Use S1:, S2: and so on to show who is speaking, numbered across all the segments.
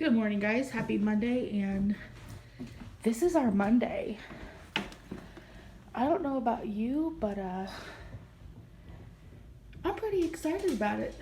S1: Good morning, guys. Happy Monday, and this is our Monday. I don't know about you, but I'm pretty excited about it.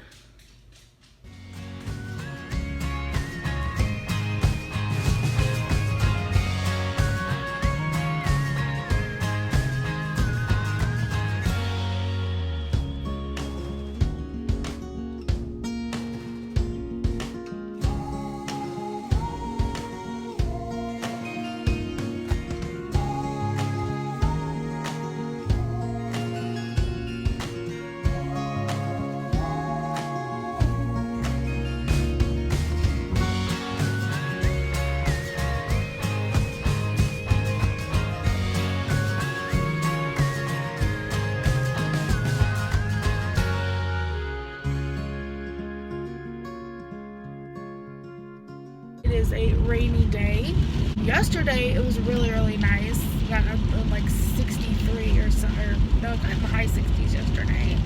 S1: It is a rainy day. Yesterday it was really nice. Got up to like 63 or so, or no, kind of high 60s yesterday.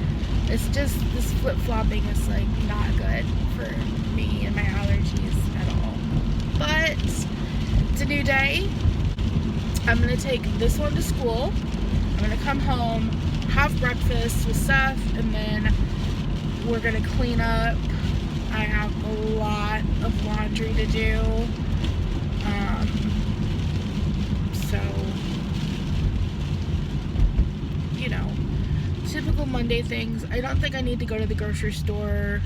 S1: It's just this flip-flopping is like not good for me and my allergies at all. But it's a new day. I'm gonna take this one to school. I'm gonna come home, have breakfast with Seth, and then we're gonna clean up. I have a lot of laundry to do. So, you know, typical Monday things. I don't think I need to go to the grocery store.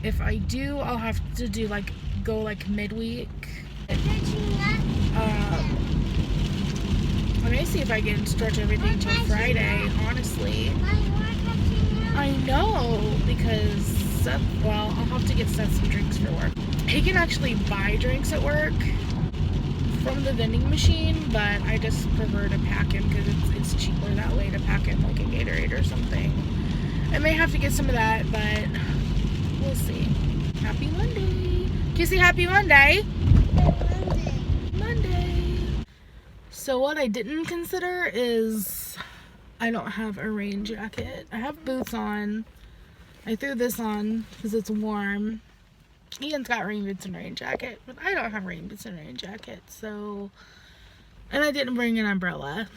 S1: If I do, I'll have to do go midweek. I may see if I can stretch everything till Friday, honestly. I know, because Seth, well, I'll have to get Seth some drinks for work. He can actually buy drinks at work from the vending machine, but I just prefer to pack him because it's cheaper that way to pack him like a Gatorade or something. I may have to get some of that, but we'll see. Happy Monday. Can you say happy Monday? Monday. So what I didn't consider is I don't have a rain jacket. I have boots on. I threw this on because it's warm. Ian's got rain boots and rain jacket, but I don't have rain boots and rain jacket, so... And I didn't bring an umbrella.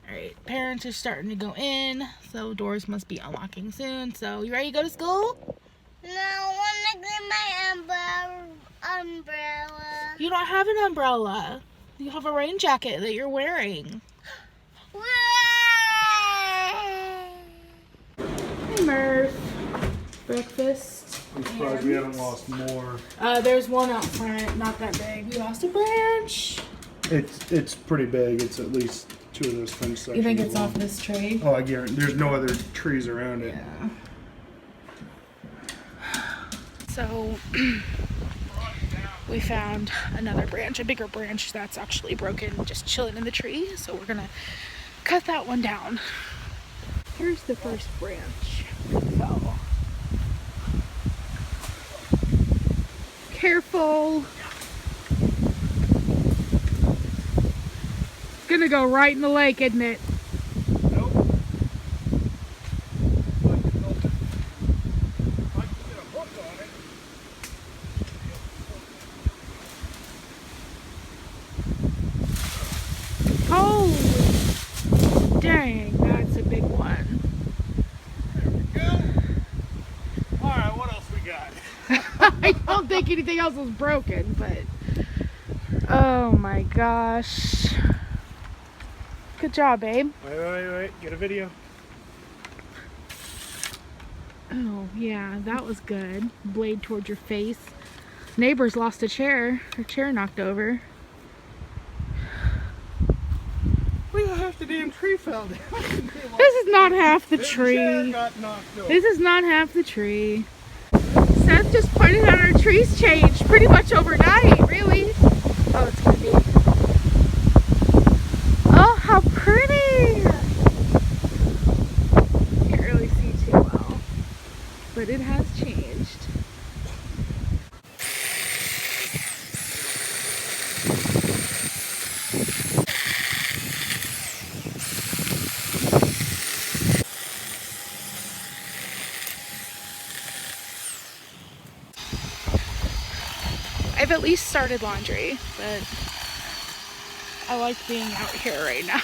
S1: Alright, parents are starting to go in, so doors must be unlocking soon. So, you ready to go to school?
S2: No, I want to get my umbrella.
S1: You don't have an umbrella. You have a rain jacket that you're wearing. Hey, Murph. Breakfast.
S3: I'm surprised we haven't lost more.
S1: There's one out front, not that big. We lost a branch.
S3: It's pretty big. It's at least two of those fence sections.
S1: You think it's
S3: long.
S1: off this tree?
S3: Oh, I guarantee. There's no other trees around it.
S1: Yeah. So we found another branch, a bigger branch that's actually broken, just chilling in the tree. So we're gonna cut that one down. Here's the first branch. So careful. It's gonna go right in the lake, isn't it?
S3: Nope.
S1: Oh, dang, that's a big one.
S3: There we go. All right, what else we got?
S1: I don't think anything else was broken, but oh my gosh. Good job, babe.
S3: Wait. Get a video.
S1: Oh, yeah, that was good. Blade towards your face. Neighbors lost a chair. Her chair knocked over.
S3: We half the damn tree fell down.
S1: This is not half the
S3: Chair
S1: tree.
S3: got knocked over.
S1: This is not half the tree. Seth just pointed out our trees changed pretty much overnight, really. Oh, it's gonna be. Oh, how pretty! Can't really see too well, but it has changed. I've at least started laundry, but I like being out here right now.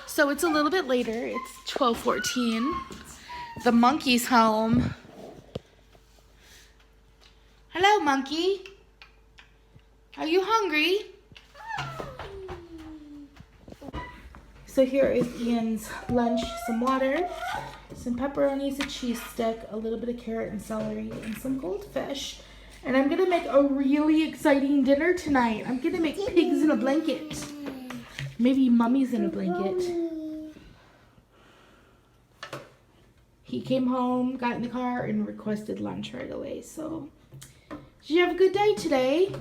S1: So it's a little bit later. It's 12:14. The monkey's home. Hello, monkey. Are you hungry? So here is Ian's lunch. Some water, some pepperonis, a cheese stick, a little bit of carrot and celery, and some goldfish. And I'm gonna make a really exciting dinner tonight. I'm gonna make pigs in a blanket. Maybe mummy's in a blanket. He came home, got in the car, and requested lunch right away. So, did you have a good day today?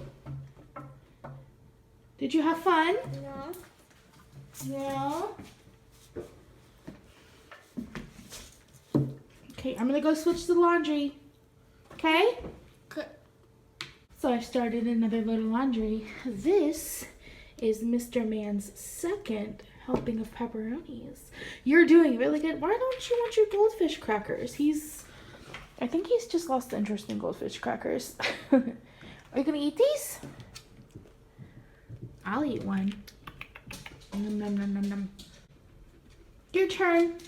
S1: Did you have fun?
S2: No.
S1: Yeah. Okay, I'm gonna go switch the laundry. Okay?
S2: Good.
S1: So I started another load of laundry. This is Mr. Man's second helping of pepperonis. You're doing really good. Why don't you want your goldfish crackers? I think he's just lost interest in goldfish crackers. Are you gonna eat these? I'll eat one. Nom, nom, nom, nom, nom. Your turn.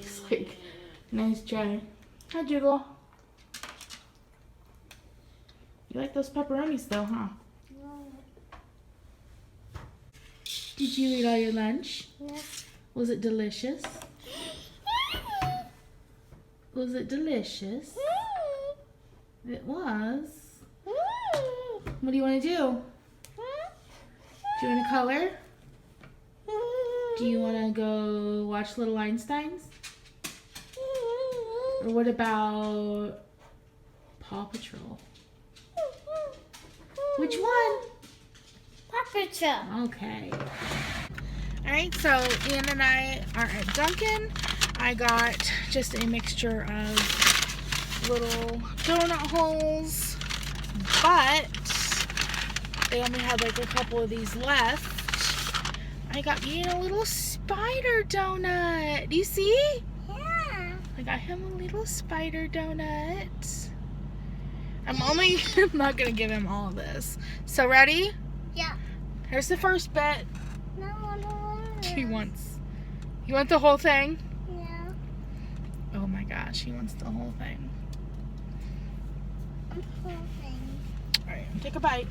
S1: He's like, nice try. Hi, Jiggle. You like those pepperonis though, huh? Did you eat all your lunch?
S2: Yes.
S1: Was it delicious? Was it delicious? It was. What do you want to do? Do you want to color? Do you want to go watch Little Einsteins? Or what about Paw Patrol? Which one?
S2: Paw Patrol.
S1: Okay. Alright, so Ian and I are at Dunkin'. I got just a mixture of little donut holes, but they only had like a couple of these left. I got Ian a little spider donut. Do you see?
S2: Yeah.
S1: I got him a little spider donut. I'm not gonna give him all of this. So ready?
S2: Yeah.
S1: Here's the first bit.
S2: No, I don't want it.
S1: You want the whole thing?
S2: Yeah.
S1: Oh my gosh, he wants the whole thing.
S2: I'm hoping.
S1: Alright, take a bite.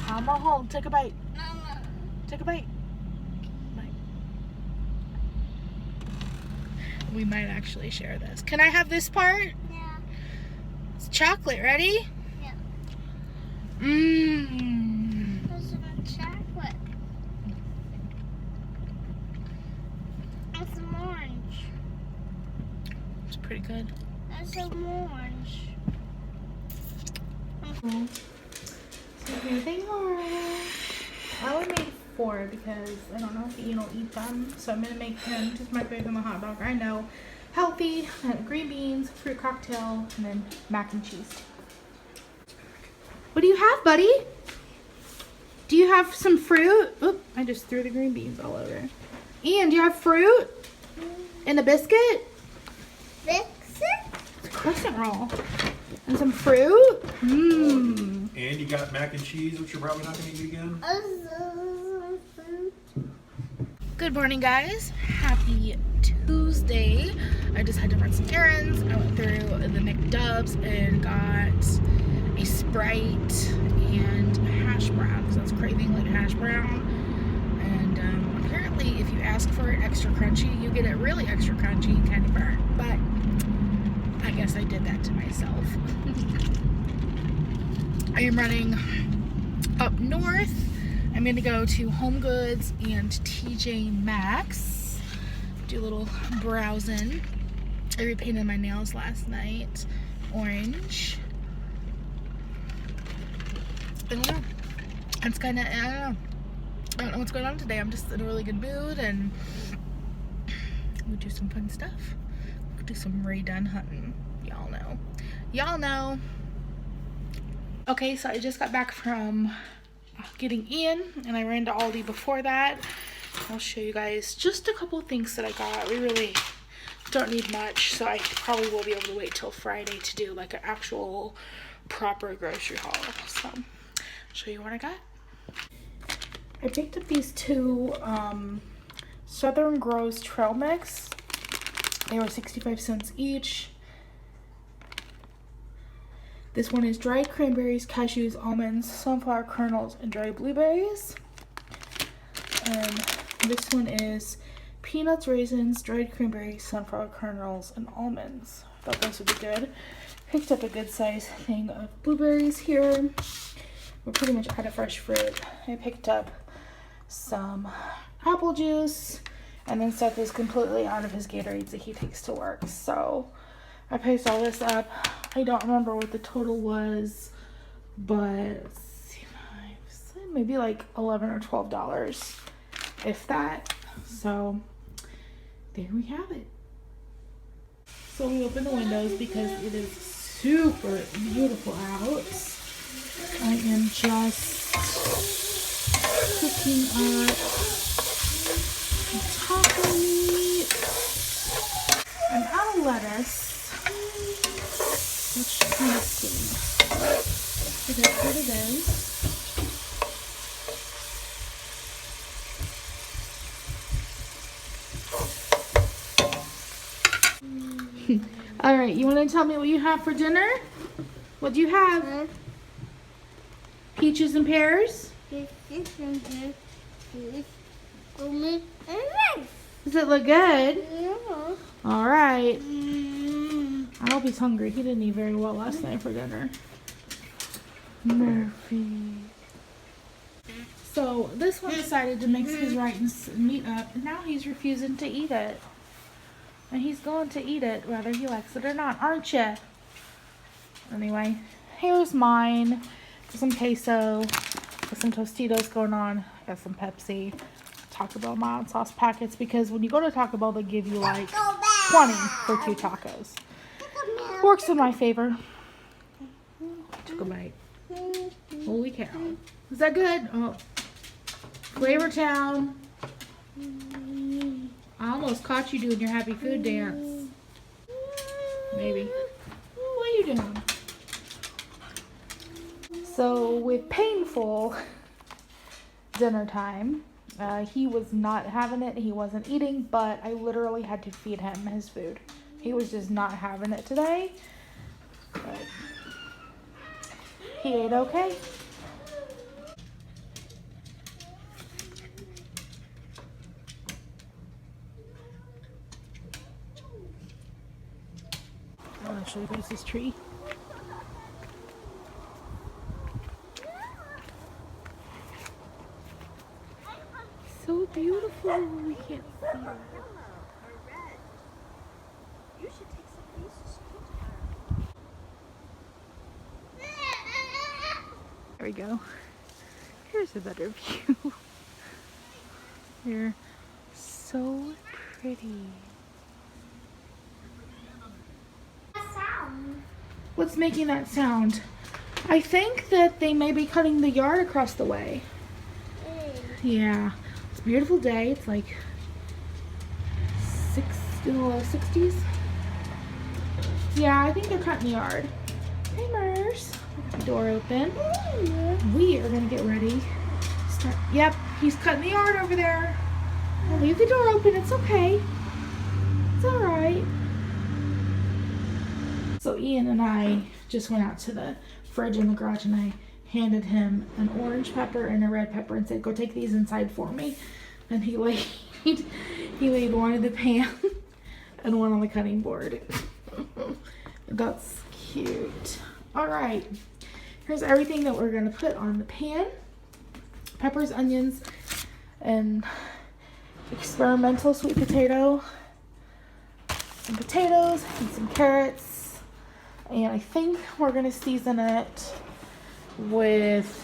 S1: I'm gonna hold. Take a bite.
S2: Mama.
S1: Take a bite. Bite. We might actually share this. Can I have this part?
S2: Yeah.
S1: It's chocolate. Ready?
S2: Yeah.
S1: Mmm.
S2: There's some chocolate. And some orange.
S1: It's pretty good.
S2: And some orange.
S1: So here they are. I only made 4 because I don't know if Ian will eat them. So I'm gonna make him just microwave him a hot dog. I know. Healthy, green beans, fruit cocktail, and then mac and cheese. What do you have, buddy? Do you have some fruit? Oop, I just threw the green beans all over. Ian, do you have fruit? And a biscuit?
S2: Fix it?
S1: It's a crescent roll. And some fruit? Mmm.
S3: And you got mac and cheese, which you're probably not going to eat again.
S1: Good morning, guys. Happy Tuesday. I just had to run some errands. I went through the McDubs and got a Sprite and a hash brown because I was craving like hash brown. And apparently, if you ask for it extra crunchy, you get it really extra crunchy and kind of burnt. But I guess I did that to myself. I am running up north. I'm going to go to Home Goods and TJ Maxx. Do a little browsing. I repainted my nails last night. Orange. I don't know. It's kind of, I don't know what's going on today. I'm just in a really good mood and we'll do some fun stuff. We'll do some Ray Dunn hunting. Y'all know. Okay, so I just got back from getting Ian, and I ran to Aldi before that. I'll show you guys just a couple things that I got. We really don't need much, so I probably will be able to wait till Friday to do like an actual proper grocery haul. So I'll show you what I got. I picked up these two Southern Grows Trail Mix. They were 65 cents each. This one is dried cranberries, cashews, almonds, sunflower kernels, and dried blueberries. And this one is peanuts, raisins, dried cranberries, sunflower kernels, and almonds. I thought those would be good. Picked up a good size thing of blueberries here. We're pretty much out of fresh fruit. I picked up some apple juice, and then Seth is completely out of his Gatorades that he takes to work. So I picked all this up. I don't remember what the total was, but let's see, maybe like $11 or $12, if that. So there we have it. So we open the windows because it is super beautiful out. I am just cooking up taco meat. I'm out of lettuce, which kind of stinks. But that's what it is. All right, you want to tell me what you have for dinner? What do you have? Peaches and pears? Does it look good?
S2: Yeah.
S1: All right. I hope he's hungry. He didn't eat very well last night for dinner. Murphy. So this one decided to mix his rice and meat up, and now he's refusing to eat it. And he's going to eat it whether he likes it or not, aren't you? Anyway, here's mine. Some queso, with some Tostitos going on. Got some Pepsi. Taco Bell mild sauce packets, because when you go to Taco Bell, they give you like 20 for 2 tacos. Works in my favor. Took a bite. Holy cow. Is that good? Oh. Flavor Town. I almost caught you doing your happy food dance. Maybe. What are you doing? So with painful dinner time, he was not having it. He wasn't eating, but I literally had to feed him his food. He was just not having it today. But he ate okay. I want to show you guys this tree. So beautiful. We can't see it.
S2: You should take some of these to
S1: There we go. Here's a better view. They're so pretty. What's making that sound? I think that they may be cutting the yard across the way. Yeah, it's a beautiful day. It's like in the low 60s. Yeah, I think they're cutting the yard. Hey, Mers. The door open. We are gonna get ready. Yep, he's cutting the yard over there. I'll leave the door open. It's okay. It's all right. So Ian and I just went out to the fridge in the garage, and I handed him an orange pepper and a red pepper and said, go take these inside for me. And he laid one in the pan and one on the cutting board. That's cute. All right, here's everything that we're gonna put on the pan. Peppers, onions, and experimental sweet potato. Some potatoes and some carrots. And I think we're gonna season it with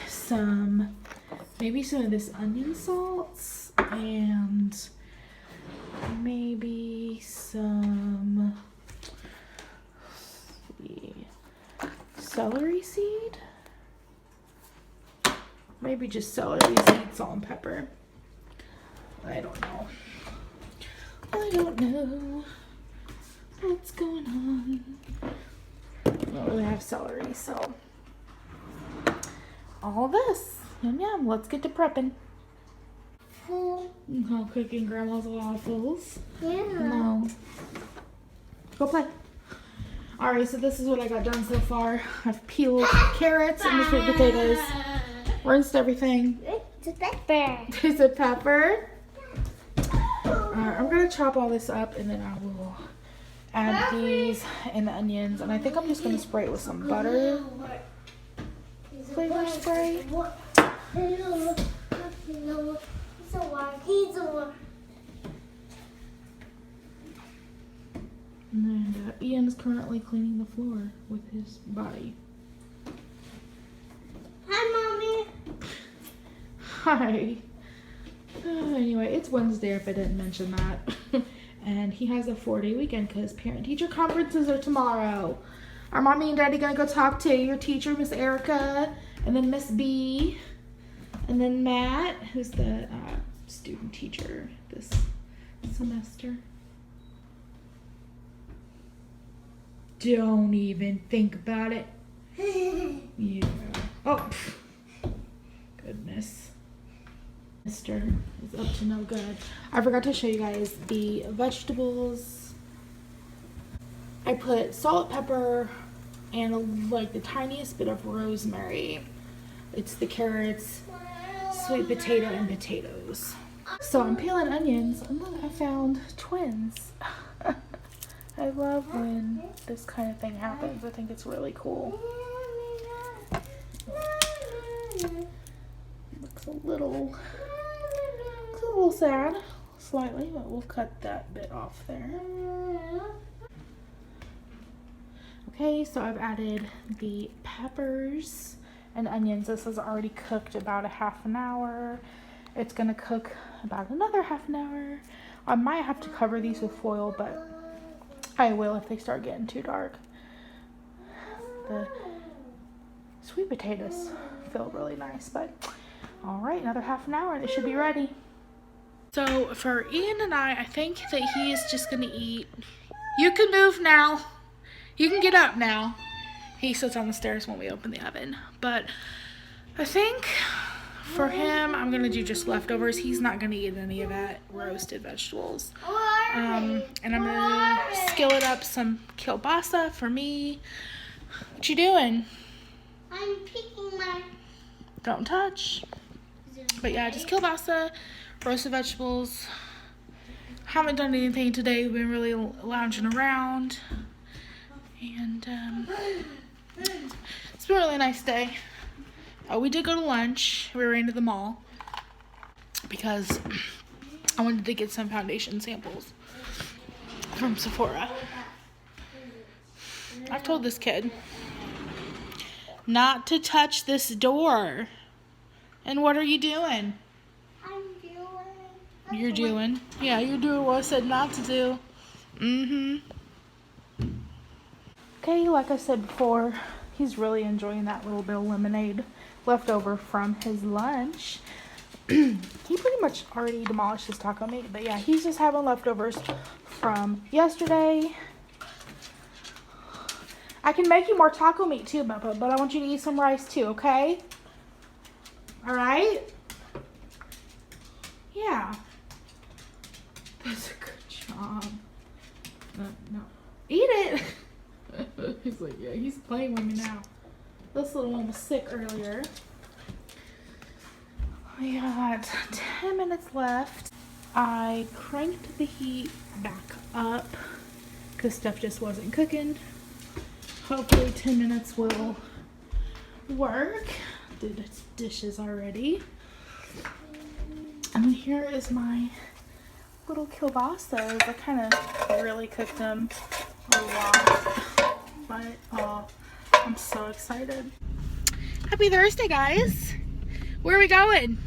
S1: maybe some of this onion salts and maybe some celery seed. Maybe just celery seeds, salt, and pepper. I don't know. I don't know what's going on. I don't really have celery, so all this. Yum yum. Let's get to prepping. No cooking grandma's waffles.
S2: Yeah.
S1: No. Go play. Alright, so this is what I got done so far. I've peeled carrots and the sweet potatoes. Rinsed everything.
S2: It's a pepper.
S1: There's a pepper. I'm going to chop all this up and then I will add these and the onions. And I think I'm just going to spray it with some butter. Flavor spray. And Ian's currently cleaning the floor with his body.
S2: Hi, Mommy.
S1: Hi. Anyway, it's Wednesday if I didn't mention that. And he has a 4-day weekend because parent-teacher conferences are tomorrow. Are Mommy and Daddy going to go talk to your teacher, Miss Erica, and then Miss B, and then Matt, who's the student teacher this semester? Don't even think about it. Yeah. Oh, goodness. Mister is up to no good. I forgot to show you guys the vegetables. I put salt, pepper, and like the tiniest bit of rosemary. It's the carrots, sweet potato, and potatoes. So I'm peeling onions, and look, I found twins. I love when this kind of thing happens. I think it's really cool. Looks a little sad, slightly, but we'll cut that bit off there. Okay, so I've added the peppers and onions. This is already cooked about a half an hour. It's gonna cook about another half an hour. I might have to cover these with foil, but I will if they start getting too dark. The sweet potatoes feel really nice, but all right, another half an hour and it should be ready. So for Ian and I think that he is just gonna eat. You can move now. You can get up now. He sits on the stairs when we open the oven. But I think for him, I'm gonna do just leftovers. He's not gonna eat any of that roasted vegetables. And I'm gonna skillet up some kielbasa for me. What you doing?
S2: I'm picking my...
S1: Don't touch. But yeah, just kielbasa, roasted vegetables. Haven't done anything today. We've been really lounging around. And it's been a really nice day. We did go to lunch. We ran to the mall because I wanted to get some foundation samples from Sephora. I've told this kid not to touch this door. And what are you doing?
S2: I'm doing...
S1: You're doing? Yeah, you're doing what I said not to do. Okay, like I said before, he's really enjoying that little bit of lemonade left over from his lunch. He pretty much already demolished his taco meat, but yeah, he's just having leftovers from yesterday. I can make you more taco meat too, Bubba, but I want you to eat some rice too, okay? All right? Yeah. That's a good job. No. Eat it! He's like, yeah, he's playing with me now. This little one was sick earlier. We got 10 minutes left. I cranked the heat back up because stuff just wasn't cooking. Hopefully 10 minutes will work. Did dishes already. And here is my little kielbasas. I kind of really cooked them a lot. But I'm so excited. Happy Thursday, guys. Where are we going?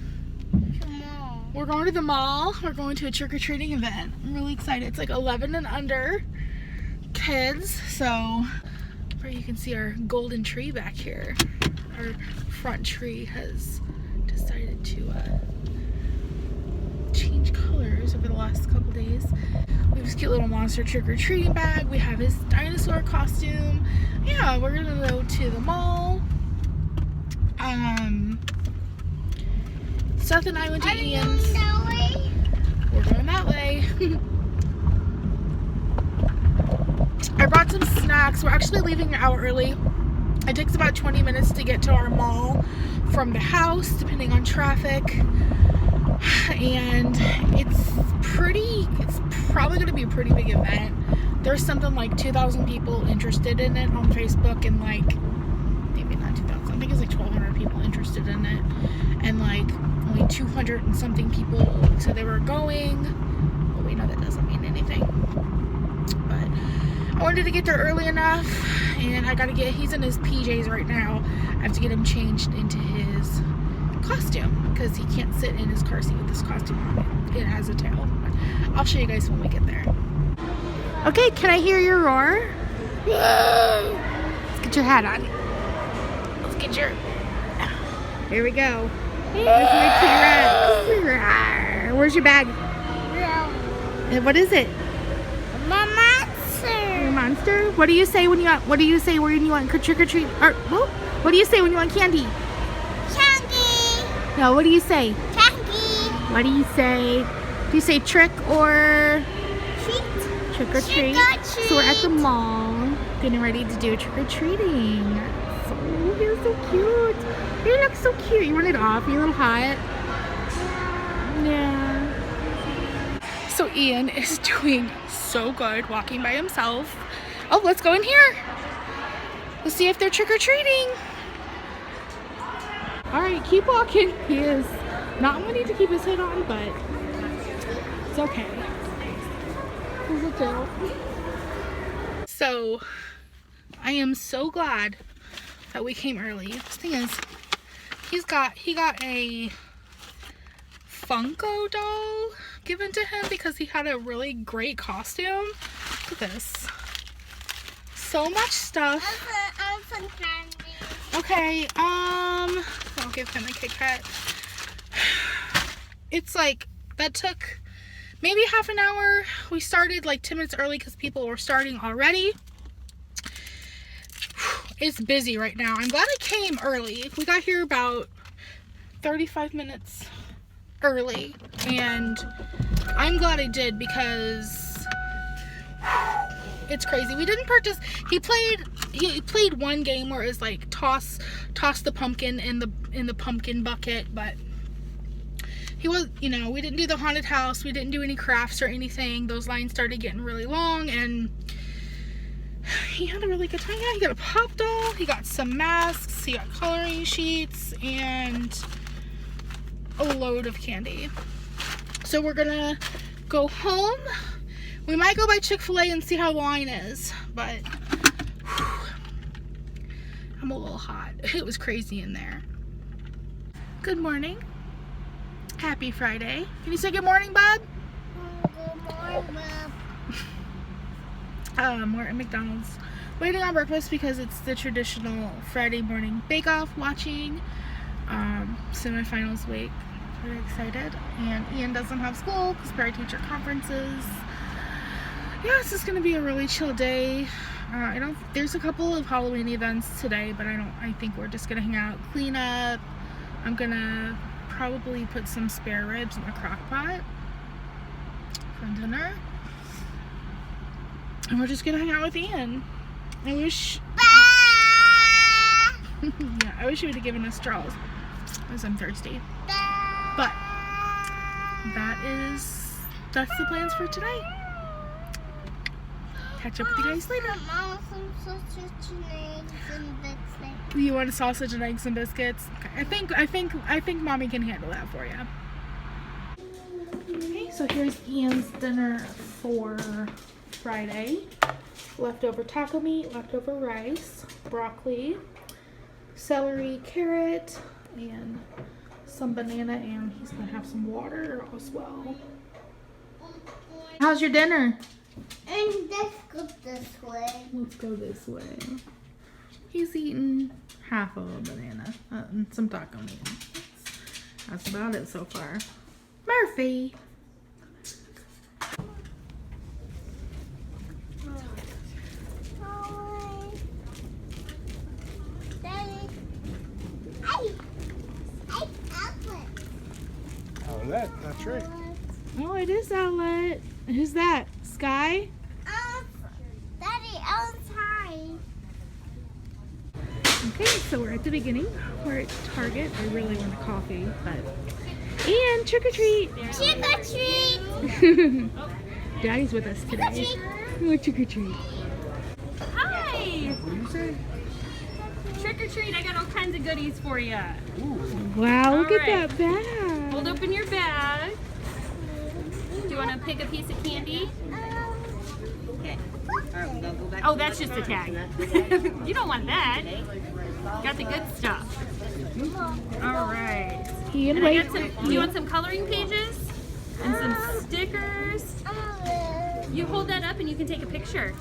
S1: We're going to the mall. We're going to a trick-or-treating event. I'm really excited. It's like 11 and under kids. So you can see our golden tree back here. Our front tree has to change colors over the last couple days. We have this cute little monster trick-or-treating bag. We have his dinosaur costume. Yeah, we're gonna go to the mall. Seth and I went to Ian's. We're going that way. I brought some snacks. We're actually leaving an hour early. It takes about 20 minutes to get to our mall from the house, depending on traffic. And it's probably going to be a pretty big event. There's something like 2,000 people interested in it on Facebook, and like, maybe not 2,000, I think it's like 1,200 people interested in it. And like, only 200 and something people said they were going. Well, we know that doesn't mean anything. But I wanted to get there early enough, and he's in his PJs right now. I have to get him changed into his costume because he can't sit in his car seat with this costume on. It has a tail. But I'll show you guys when we get there. Okay, can I hear your roar? Let's get your hat on. Let's get your... Here we go. There's my T-Rex. Where's your bag? And what is it?
S2: My monster.
S1: Your monster? What do you say when you want? What do you say when you want trick or treat? Or what do you say when you want candy?
S2: Candy.
S1: No, what do you say?
S2: Candy.
S1: What do you say? Do you say trick or
S2: Treat.
S1: trick or treat?
S2: Trick-or-treat.
S1: So we're at the mall, getting ready to do trick or treating. So you're so cute. You look so cute. You want it off? You a little hot? Yeah. So Ian is doing so good walking by himself. Oh, let's go in here. Let's see if they're trick-or-treating. All right, keep walking. He is not wanting to keep his head on, but it's okay. He's a tail. So I am so glad that we came early. The thing is, he got a Funko doll given to him because he had a really great costume. Look at this. So much stuff.
S2: Some candy.
S1: Okay, I'll give him a Kit Kat. It's like, that took maybe half an hour. We started like 10 minutes early because people were starting already. It's busy right now. I'm glad I came early. We got here about 35 minutes early, and I'm glad I did because it's crazy. We didn't purchase. He played one game where it's like toss the pumpkin in the pumpkin bucket, but he was, we didn't do the haunted house. We didn't do any crafts or anything. Those lines started getting really long, and he had a really good time. Yeah, he got a pop doll. He got some masks. He got coloring sheets and a load of candy. So we're gonna go home. We might go by Chick-fil-A and see how the line is, but I'm a little hot. It was crazy in there. Good morning. Happy Friday. Can you say good morning, Bob?
S2: Good morning, Bob.
S1: We're at McDonald's waiting on breakfast because it's the traditional Friday morning bake-off watching semifinals week. Very excited. And Ian doesn't have school because parent teacher conferences. Yeah, it's just gonna be a really chill day. There's a couple of Halloween events today, but I think we're just gonna hang out, clean up. I'm gonna probably put some spare ribs in the crock pot for dinner. And we're just gonna hang out with Ian. I wish yeah, I wish he would have given us straws because I'm thirsty. But that's the plans for today. Catch up with you guys later. You want a sausage and eggs and biscuits? Okay. I think Mommy can handle that for you. Okay, so here's Ian's dinner for Friday. Leftover taco meat, leftover rice, broccoli, celery, carrot, and some banana, and he's gonna have some water as well. How's your dinner?
S2: And let's go this way.
S1: Let's go this way. He's eating half of a banana and some taco meat. That's about it so far. Murphy.
S2: Daddy. Hey, outlet.
S3: Oh, that's right.
S1: Oh, it is Outlet. Who's that? Sky?
S2: Daddy, outside.
S1: Okay, so we're at the beginning. We're at Target. I really want a coffee, but... And trick or treat!
S2: Trick or treat.
S1: Daddy's with us today. Oh, trick or treat.
S4: Hi!
S3: What do you say?
S4: Trick or treat, I got all kinds of goodies for you.
S1: Wow, look
S4: All
S1: at
S4: right.
S1: that bag.
S4: Hold open your bag. Do you want to pick a piece of candy? Oh, that's just a tag. You don't want that. Got the good stuff. All right.
S1: Ian,
S4: And I
S1: wait.
S4: got some, you want some coloring pages? And some stickers? You hold that up and you can take a picture.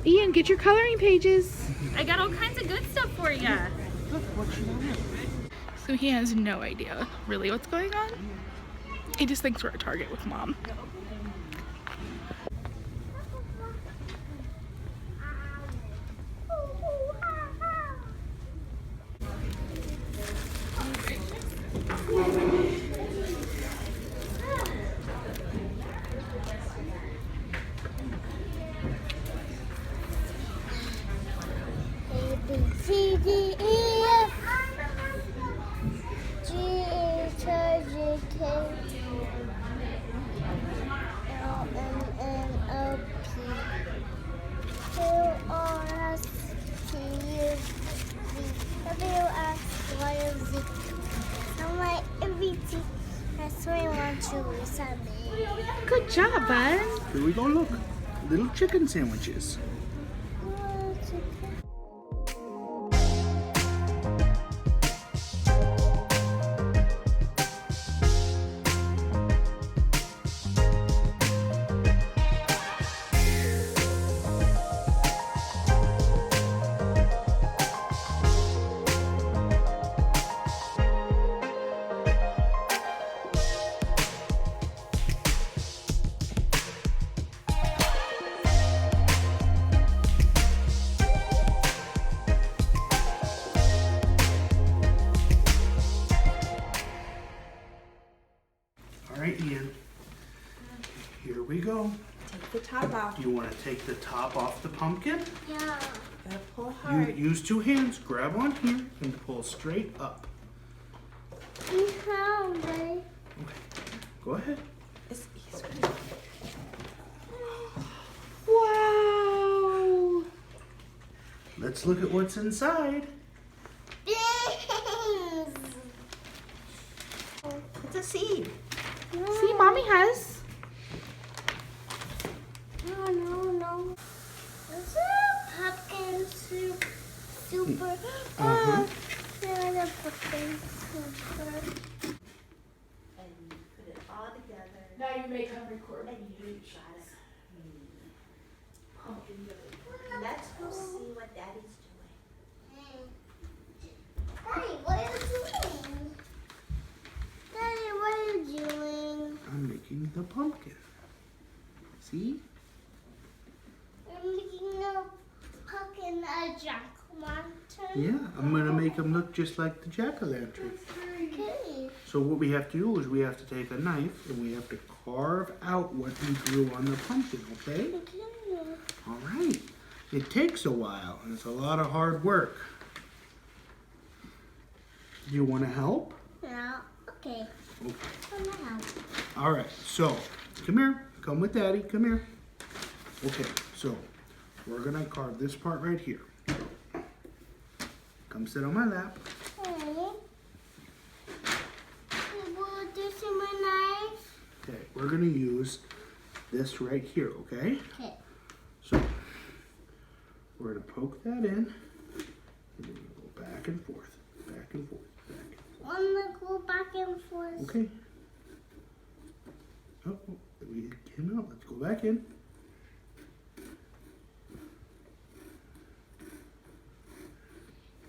S1: Ian, get your coloring pages.
S4: I got all kinds of good stuff for you.
S1: So he has no idea really what's going on. He just thinks we're at Target with Mom.
S2: A, B, C, D, E, F, G, H, I, J, K, L, M, N, O, P, Q, R, S, T, U, V, W, X, Y, and Z. I'm like, everything. That's what I want to read.
S1: Good job, bud.
S3: Here we go, look. Little chicken sandwiches. All right, Ian. Here we go.
S5: Take the top off.
S3: You want to take the top off the pumpkin?
S2: Yeah.
S5: Gotta pull
S3: You
S5: hard.
S3: use two hands. Grab on here and pull straight up.
S2: How, babe?
S3: Go ahead.
S5: It's easy.
S1: Wow.
S3: Let's look at what's inside.
S2: Beans.
S5: It's a seed.
S1: See, Mommy has.
S2: No. Is it pumpkin soup? Super. The pumpkin super.
S5: And you put it all together.
S1: Now you may come record.
S5: And you try to. Let's go see what Daddy's doing.
S2: Daddy, what are you doing? Daddy, what are you doing?
S3: I'm making the pumpkin. See?
S2: I'm making a pumpkin a jack-o'-lantern.
S3: Yeah, I'm gonna make them look just like the jack-o'-lantern.
S2: Okay.
S3: So what we have to do is we have to take a knife and we have to carve out what we drew on the pumpkin, okay? All right. It takes a while and it's a lot of hard work. Do you want to help?
S2: Yeah. Okay.
S3: Okay.
S2: I'm gonna help.
S3: All right. So come here. Come with Daddy. Come here. Okay. So we're gonna carve this part right here. Come sit on my lap.
S2: Okay. Will this in my knife?
S3: Okay. We're gonna use this right here. Okay.
S2: Okay.
S3: So we're gonna poke that in, and then you go back and forth, back and forth, back.
S2: I'm gonna go back and forth.
S3: Okay. Oh, we came out. Let's go back in.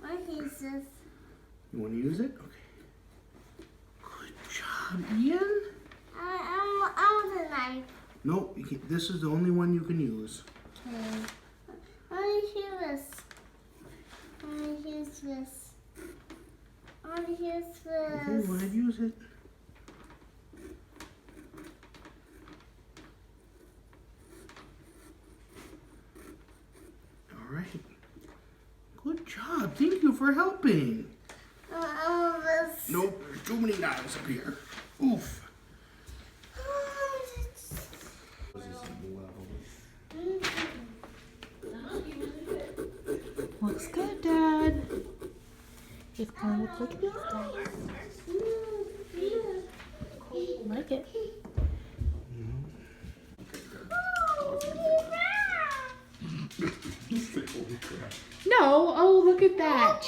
S2: What is this?
S3: You want to use it? Okay. Good job, Ian.
S2: I want a knife.
S3: Nope, this is the only one you can use.
S2: Okay. I want to use this. I want to use this. I want to use this.
S3: Okay, go ahead, use it. All right. Good job. Thank you for helping.
S2: I want this.
S3: Nope, there's too many knives up here. Oof.
S1: Looks good, Dad. It's gonna look like these guys. Like it. No. Oh, look at that.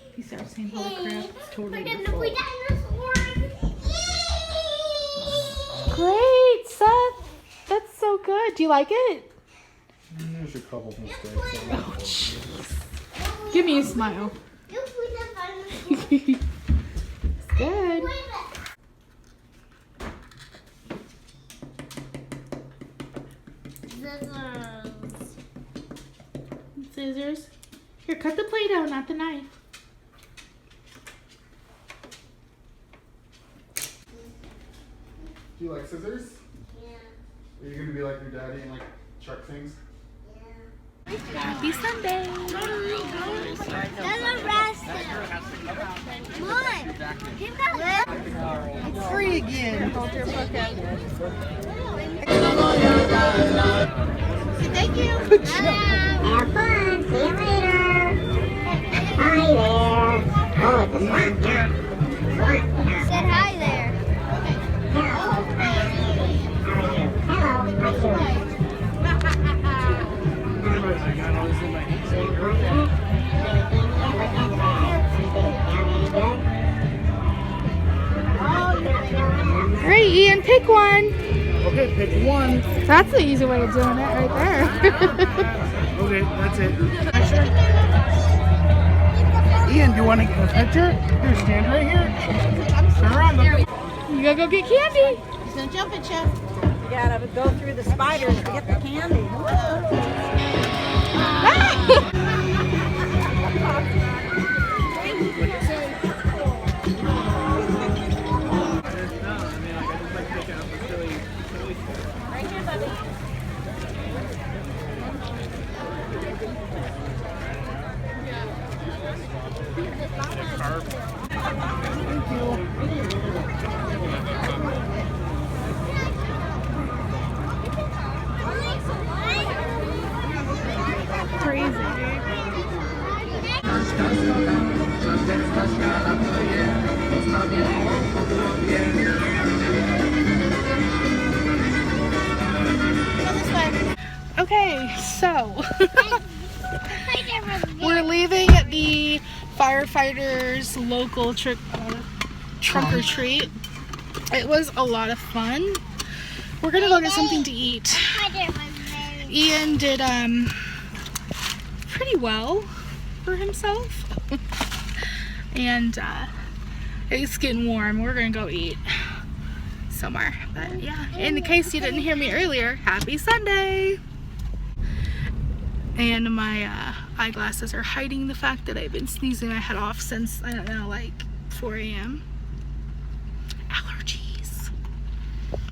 S1: If you start saying holy crap, it's totally your fault. Great, Seth. That's so good. Do you like it?
S6: There's a couple mistakes.
S1: Oh, jeez. Give me a smile. It's good. Scissors. Here, cut the plate out, not the knife.
S6: Do you like scissors?
S2: Yeah.
S6: Are you gonna be like your daddy and like chuck things?
S1: Happy Sunday.
S2: It's free again. Thank you. Have fun. See you later. Hi there. Oh, it's said hi there.
S1: Great, Ian, pick one.
S3: Okay, pick one.
S1: That's the easy way of doing it right there.
S3: Okay, that's it. Ian, do you want to get a picture? Here, stand right here. Turn around.
S1: You gotta go get candy.
S5: He's gonna jump at you. You gotta go through the spiders to get the candy. Right here, buddy.
S1: Okay, so we're leaving the firefighters local trunk or treat. It was a lot of fun. We're gonna go get something to eat. Ian did pretty well for himself. And it's getting warm. We're gonna go eat somewhere. But yeah, in case you didn't hear me earlier, happy Sunday. And my eyeglasses are hiding the fact that I've been sneezing my head off since, I don't know, like 4 a.m.